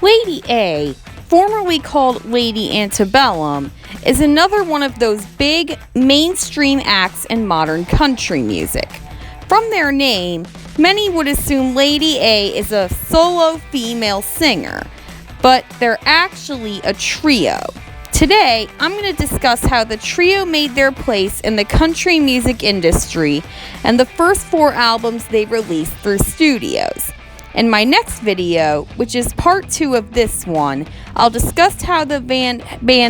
Lady A, formerly called Lady Antebellum, is another one of those big mainstream acts in modern country music. From their name, many would assume Lady A is a solo female singer, but they're actually a trio. Today, I'm going to discuss how the trio made their place in the country music industry and the first 4 albums they released through studios. In my next video, which is part 2 of this one, I'll discuss how the band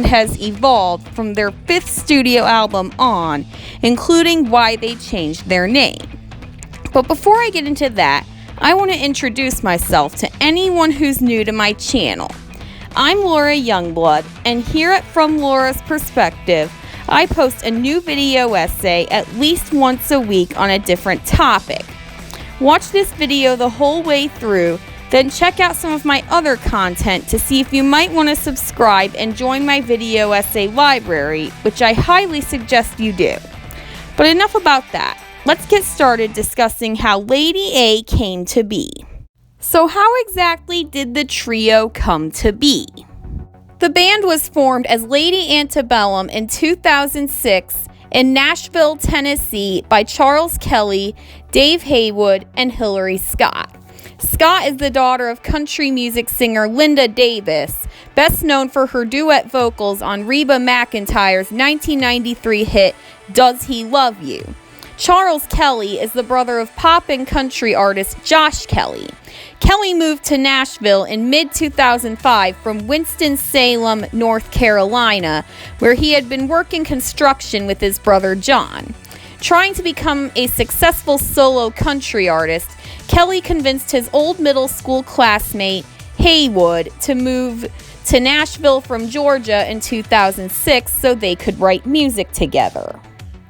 has evolved from their 5th studio album on, including why they changed their name. But before I get into that, I want to introduce myself to anyone who's new to my channel. I'm Laura Youngblood, and here at From Laura's Perspective, I post a new video essay at least once a week on a different topic. Watch this video the whole way through, then check out some of my other content to see if you might want to subscribe and join my video essay library, which I highly suggest you do. But enough about that. Let's get started discussing how Lady A came to be. So how exactly did the trio come to be? The band was formed as Lady Antebellum in 2006 in Nashville, Tennessee by Charles Kelley, Dave Haywood, and Hillary Scott. Scott is the daughter of country music singer Linda Davis, best known for her duet vocals on Reba McEntire's 1993 hit, Does He Love You? Charles Kelley is the brother of pop and country artist Josh Kelley. Kelley moved to Nashville in mid-2005 from Winston-Salem, North Carolina, where he had been working construction with his brother John. Trying to become a successful solo country artist, Kelley convinced his old middle school classmate, Haywood, to move to Nashville from Georgia in 2006 so they could write music together.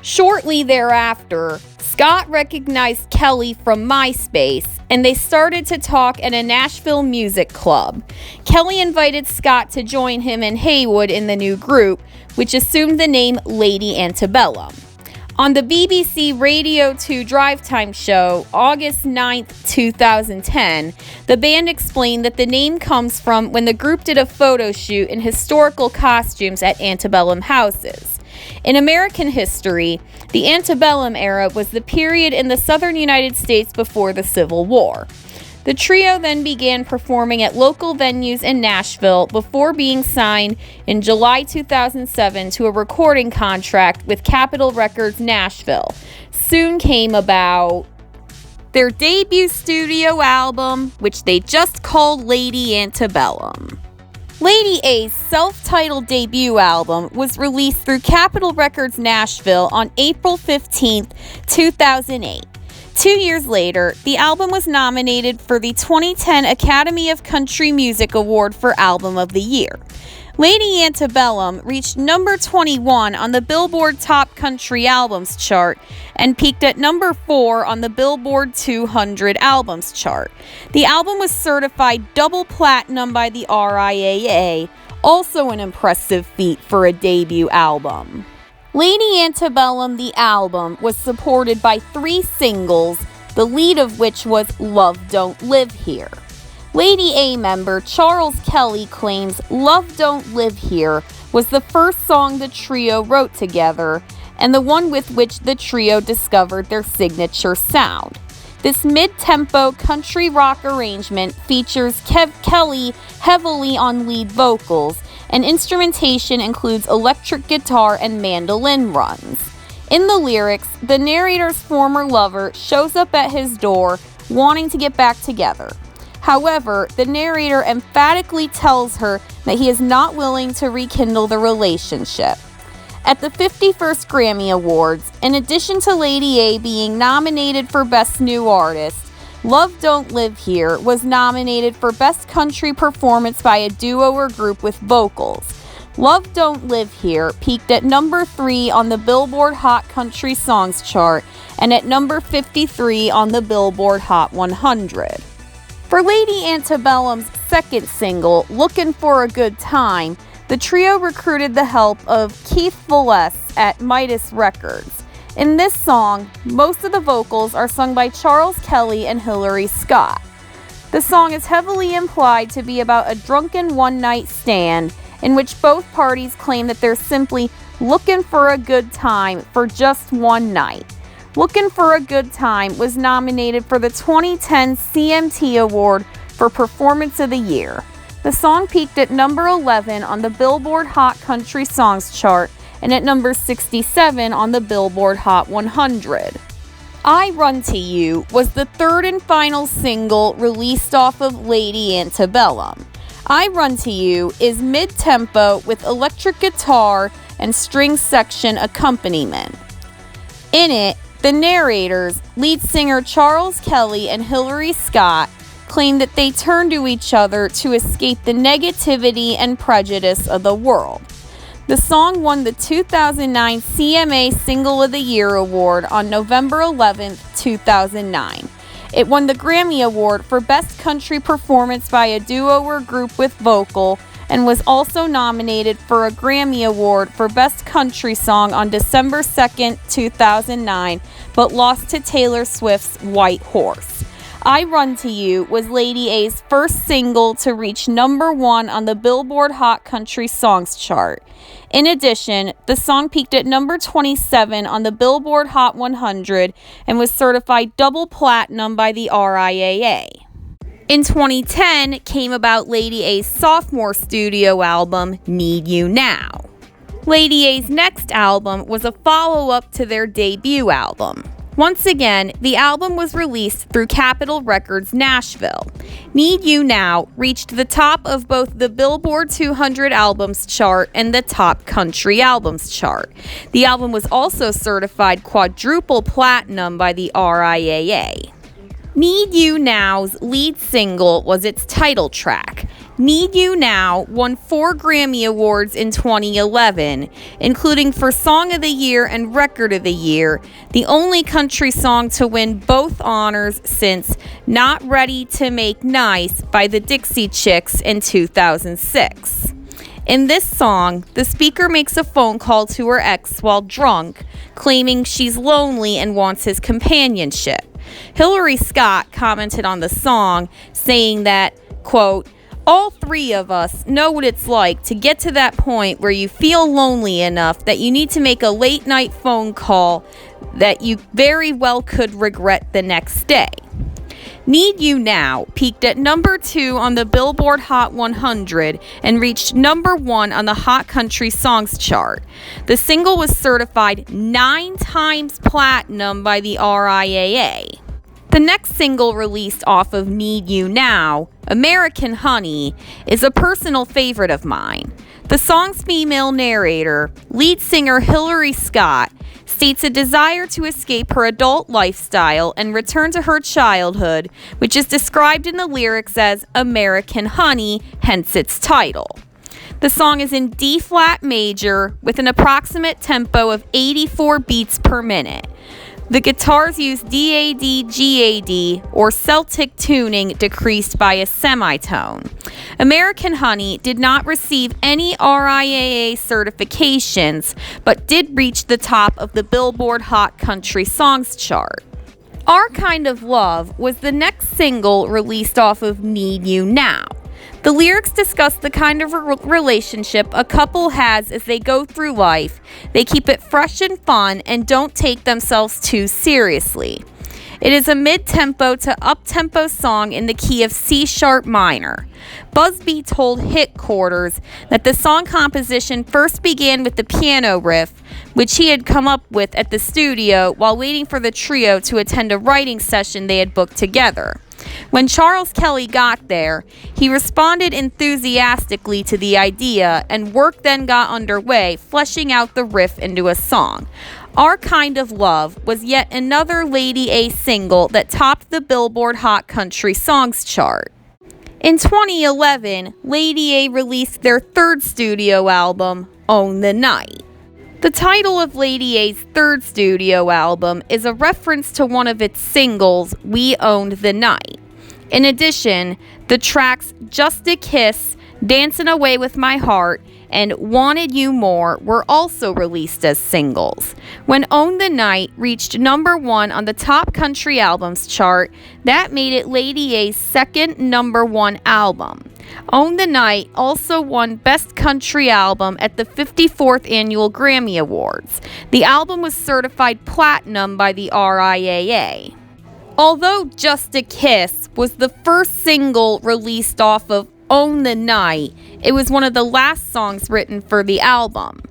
Shortly thereafter, Scott recognized Kelley from MySpace, and they started to talk at a Nashville music club. Kelley invited Scott to join him and Haywood in the new group, which assumed the name Lady Antebellum. On the BBC Radio 2 Drive Time show, August 9, 2010, the band explained that the name comes from when the group did a photo shoot in historical costumes at antebellum houses. In American history, the antebellum era was the period in the southern United States before the Civil War. The trio then began performing at local venues in Nashville before being signed in July 2007 to a recording contract with Capitol Records Nashville. Soon came about their debut studio album, which they just called Lady Antebellum. Lady A's self-titled debut album was released through Capitol Records Nashville on April 15, 2008. 2 years later, the album was nominated for the 2010 Academy of Country Music Award for Album of the Year. Lady Antebellum reached number 21 on the Billboard Top Country Albums chart and peaked at number 4 on the Billboard 200 Albums chart. The album was certified double platinum by the RIAA, also an impressive feat for a debut album. Lady Antebellum, the album, was supported by 3 singles, the lead of which was Love Don't Live Here. Lady A member Charles Kelley claims Love Don't Live Here was the first song the trio wrote together and the one with which the trio discovered their signature sound. This mid-tempo country rock arrangement features Kelley heavily on lead vocals, and instrumentation includes electric guitar and mandolin runs. In the lyrics, the narrator's former lover shows up at his door wanting to get back together. However, the narrator emphatically tells her that he is not willing to rekindle the relationship. At the 51st Grammy Awards, in addition to Lady A being nominated for Best New Artist, Love Don't Live Here was nominated for Best Country Performance by a Duo or Group with Vocals. Love Don't Live Here peaked at number 3 on the Billboard Hot Country Songs chart and at number 53 on the Billboard Hot 100. For Lady Antebellum's second single, Lookin' for a Good Time, the trio recruited the help of Keith Velez at Midas Records. In this song, most of the vocals are sung by Charles Kelley and Hillary Scott. The song is heavily implied to be about a drunken one-night stand in which both parties claim that they're simply looking for a good time for just one night. Looking for a Good Time was nominated for the 2010 CMT Award for Performance of the Year. The song peaked at number 11 on the Billboard Hot Country Songs chart and at number 67 on the Billboard Hot 100. I Run to You was the third and final single released off of Lady Antebellum. I Run to You is mid-tempo with electric guitar and string section accompaniment. In it, the narrators, lead singer Charles Kelly and Hillary Scott, claim that they turn to each other to escape the negativity and prejudice of the world. The song won the 2009 CMA Single of the Year Award on November 11, 2009. It won the Grammy Award for Best Country Performance by a Duo or Group with Vocal and was also nominated for a Grammy Award for Best Country Song on December 2, 2009, but lost to Taylor Swift's White Horse. I Run to You was Lady A's first single to reach number 1 on the Billboard Hot Country Songs chart. In addition, the song peaked at number 27 on the Billboard Hot 100 and was certified double platinum by the RIAA. In 2010 came about Lady A's sophomore studio album, Need You Now. Lady A's next album was a follow-up to their debut album. Once again, the album was released through Capitol Records Nashville. Need You Now reached the top of both the Billboard 200 Albums chart and the Top Country Albums chart. The album was also certified quadruple platinum by the RIAA. Need You Now's lead single was its title track. Need You Now won 4 Grammy Awards in 2011, including for Song of the Year and Record of the Year, the only country song to win both honors since Not Ready to Make Nice by the Dixie Chicks in 2006. In this song, the speaker makes a phone call to her ex while drunk, claiming she's lonely and wants his companionship. Hillary Scott commented on the song, saying that, quote, "All 3 of us know what it's like to get to that point where you feel lonely enough that you need to make a late night phone call that you very well could regret the next day." Need You Now peaked at number 2 on the Billboard Hot 100 and reached number 1 on the Hot Country Songs chart. The single was certified 9 times platinum by the RIAA. The next single released off of Need You Now, American Honey, is a personal favorite of mine. The song's female narrator, lead singer Hillary Scott, states a desire to escape her adult lifestyle and return to her childhood, which is described in the lyrics as American Honey, hence its title. The song is in D-flat major with an approximate tempo of 84 beats per minute. The guitars use DAD-GAD or Celtic tuning decreased by a semitone. American Honey did not receive any RIAA certifications, but did reach the top of the Billboard Hot Country Songs chart. Our Kind of Love was the next single released off of Need You Now. The lyrics discuss the kind of relationship a couple has as they go through life. They keep it fresh and fun and don't take themselves too seriously. It is a mid-tempo to up-tempo song in the key of C-sharp minor. Busby told Hit Quarters that the song composition first began with the piano riff, which he had come up with at the studio while waiting for the trio to attend a writing session they had booked together. When Charles Kelly got there, he responded enthusiastically to the idea, and work then got underway, fleshing out the riff into a song. Our Kind of Love was yet another Lady A single that topped the Billboard Hot Country Songs chart. In 2011, Lady A released their third studio album, Own the Night. The title of Lady A's third studio album is a reference to one of its singles, We Owned the Night. In addition, the tracks Just a Kiss, Dancing Away with My Heart, and Wanted You More were also released as singles. When Own the Night reached number 1 on the Top Country Albums chart, that made it Lady A's second number 1 album. Own the Night also won Best Country Album at the 54th Annual Grammy Awards. The album was certified platinum by the RIAA. Although Just a Kiss was the first single released off of Own the Night, it was one of the last songs written for the album.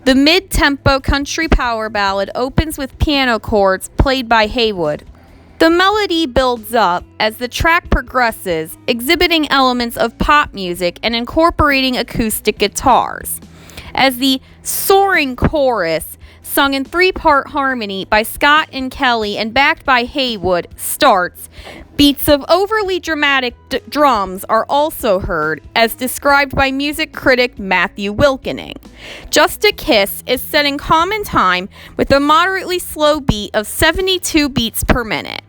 The mid-tempo country power ballad opens with piano chords played by Haywood. The melody builds up as the track progresses, exhibiting elements of pop music and incorporating acoustic guitars. As the soaring chorus, sung in 3-part harmony by Scott and Kelly and backed by Haywood, starts, beats of overly dramatic drums are also heard, as described by music critic Matthew Wilkening. Just a Kiss is set in common time with a moderately slow beat of 72 beats per minute.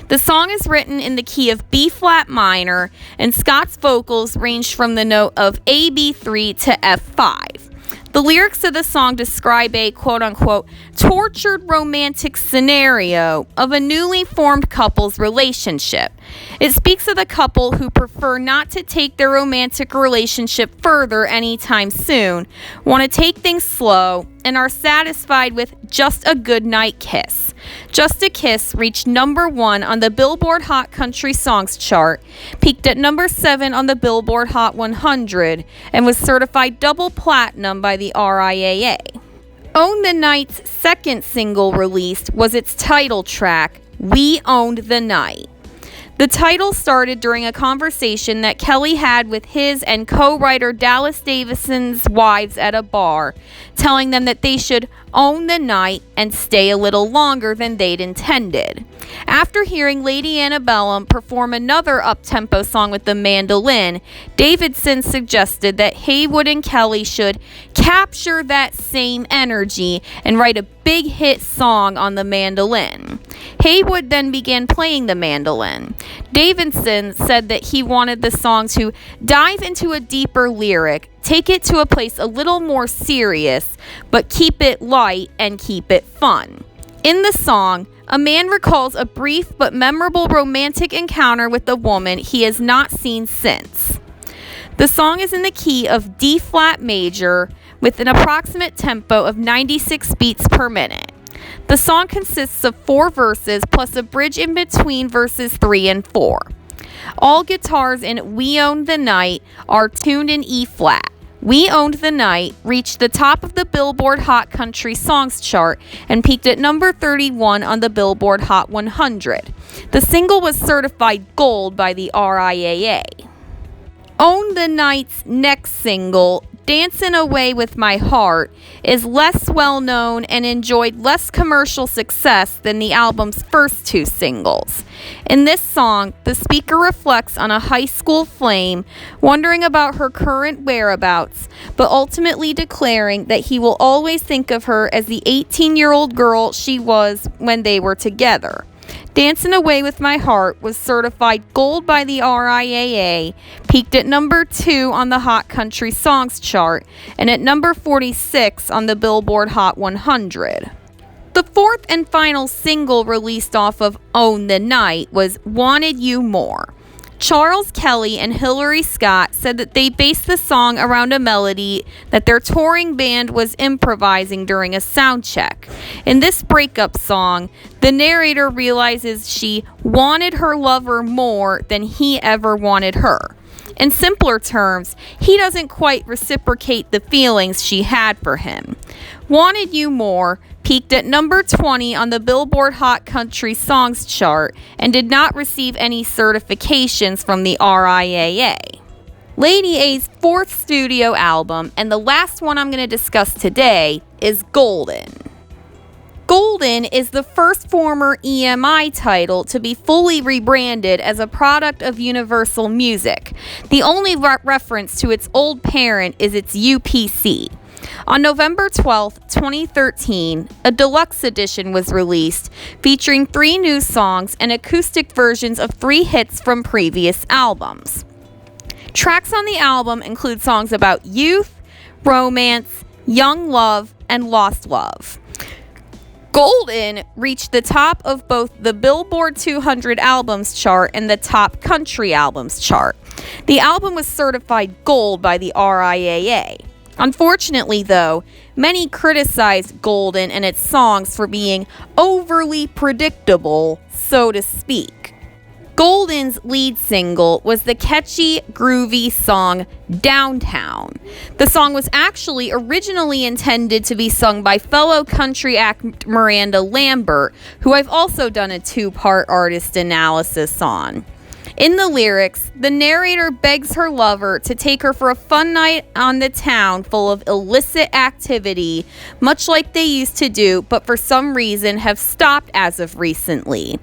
The song is written in the key of B-flat minor, and Scott's vocals range from the note of AB3 to F5. The lyrics of the song describe a quote-unquote tortured romantic scenario of a newly formed couple's relationship. It speaks of the couple who prefer not to take their romantic relationship further anytime soon, want to take things slow, and are satisfied with just a good night kiss. Just a Kiss reached number 1 on the Billboard Hot Country Songs chart, peaked at number 7 on the Billboard Hot 100, and was certified double platinum by the RIAA. Own the Night's second single released was its title track, We Owned the Night. The title started during a conversation that Kelly had with his and co-writer Dallas Davison's wives at a bar, telling them that they should own the night and stay a little longer than they'd intended. After hearing Lady Antebellum perform another up-tempo song with the mandolin, Davidson suggested that Haywood and Kelly should capture that same energy and write a big hit song on the mandolin. Haywood then began playing the mandolin. Davidson said that he wanted the song to dive into a deeper lyric, take it to a place a little more serious, but keep it light and keep it fun. In the song, a man recalls a brief but memorable romantic encounter with a woman he has not seen since. The song is in the key of D-flat major with an approximate tempo of 96 beats per minute. The song consists of 4 verses plus a bridge in between verses 3 and 4. All guitars in We Owned the Night are tuned in E-flat. We Owned the Night reached the top of the Billboard Hot Country Songs chart and peaked at number 31 on the Billboard Hot 100. The single was certified gold by the RIAA. Own the Night's next single, Dancin' Away with My Heart, is less well known and enjoyed less commercial success than the album's first 2 singles. In this song, the speaker reflects on a high school flame, wondering about her current whereabouts, but ultimately declaring that he will always think of her as the 18-year-old girl she was when they were together. Dancin' Away with My Heart was certified gold by the RIAA, peaked at number 2 on the Hot Country Songs chart, and at number 46 on the Billboard Hot 100. The fourth and final single released off of Own the Night was Wanted You More. Charles Kelly and Hillary Scott said that they based the song around a melody that their touring band was improvising during a sound check. In this breakup song, the narrator realizes she wanted her lover more than he ever wanted her. In simpler terms, he doesn't quite reciprocate the feelings she had for him. Wanted You More peaked at number 20 on the Billboard Hot Country Songs chart and did not receive any certifications from the RIAA. Lady A's 4th studio album, and the last one I'm going to discuss today, is Golden. Golden is the first former EMI title to be fully rebranded as a product of Universal Music. The only reference to its old parent is its UPC. On November 12, 2013, a deluxe edition was released featuring 3 new songs and acoustic versions of 3 hits from previous albums. Tracks on the album include songs about youth, Romance, Young Love, and Lost Love. Golden reached the top of both the Billboard 200 albums chart and the top country albums chart. The album was certified gold by the RIAA. Unfortunately, though, many criticized Golden and its songs for being overly predictable, so to speak. Golden's lead single was the catchy, groovy song Downtown. The song was actually originally intended to be sung by fellow country act Miranda Lambert, who I've also done a two-part artist analysis on. In the lyrics, the narrator begs her lover to take her for a fun night on the town full of illicit activity, much like they used to do, but for some reason have stopped as of recently.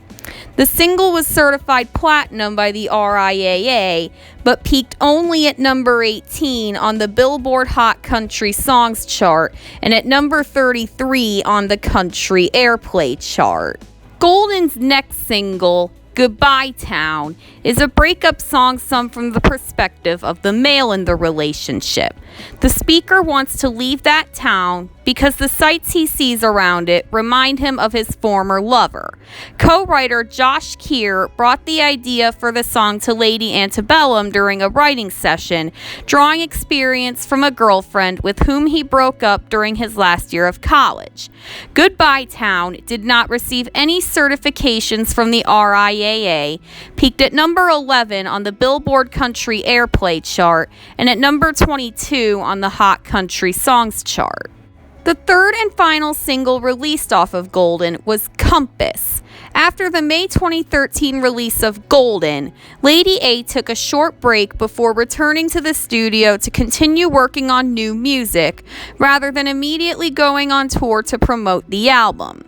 The single was certified platinum by the RIAA, but peaked only at number 18 on the Billboard Hot Country Songs chart and at number 33 on the Country Airplay chart. Golden's next single, Goodbye Town, is a breakup song sung from the perspective of the male in the relationship. The speaker wants to leave that town because the sights he sees around it remind him of his former lover. Co-writer Josh Keir brought the idea for the song to Lady Antebellum during a writing session, drawing experience from a girlfriend with whom he broke up during his last year of college. Goodbye Town did not receive any certifications from the RIAA, peaked at number 11 on the Billboard Country Airplay chart, and at number 22 on the Hot Country Songs chart. The third and final single released off of Golden was Compass. After the May 2013 release of Golden, Lady A took a short break before returning to the studio to continue working on new music, rather than immediately going on tour to promote the album.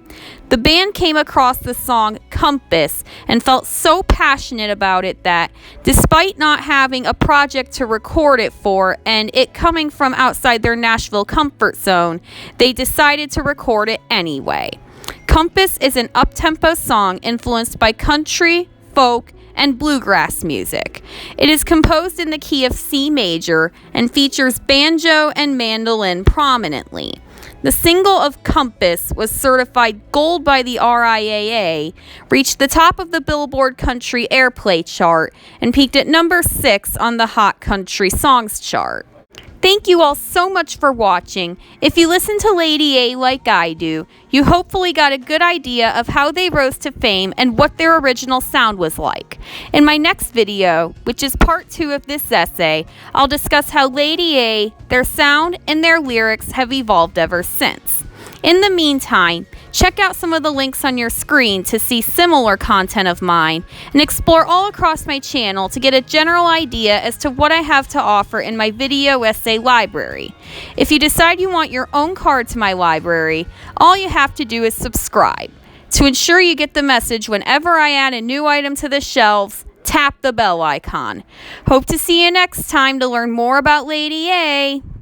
The band came across the song Compass and felt so passionate about it that, despite not having a project to record it for and it coming from outside their Nashville comfort zone, they decided to record it anyway. Compass is an up-tempo song influenced by country, folk, and bluegrass music. It is composed in the key of C major and features banjo and mandolin prominently. The single of Compass was certified gold by the RIAA, reached the top of the Billboard Country Airplay chart, and peaked at number 6 on the Hot Country Songs chart. Thank you all so much for watching. If you listen to Lady A like I do, you hopefully got a good idea of how they rose to fame and what their original sound was like. In my next video, which is part 2 of this essay, I'll discuss how Lady A, their sound, and their lyrics have evolved ever since. In the meantime, check out some of the links on your screen to see similar content of mine and explore all across my channel to get a general idea as to what I have to offer in my video essay library. If you decide you want your own card to my library, all you have to do is subscribe. To ensure you get the message whenever I add a new item to the shelves, tap the bell icon. Hope to see you next time to learn more about Lady A.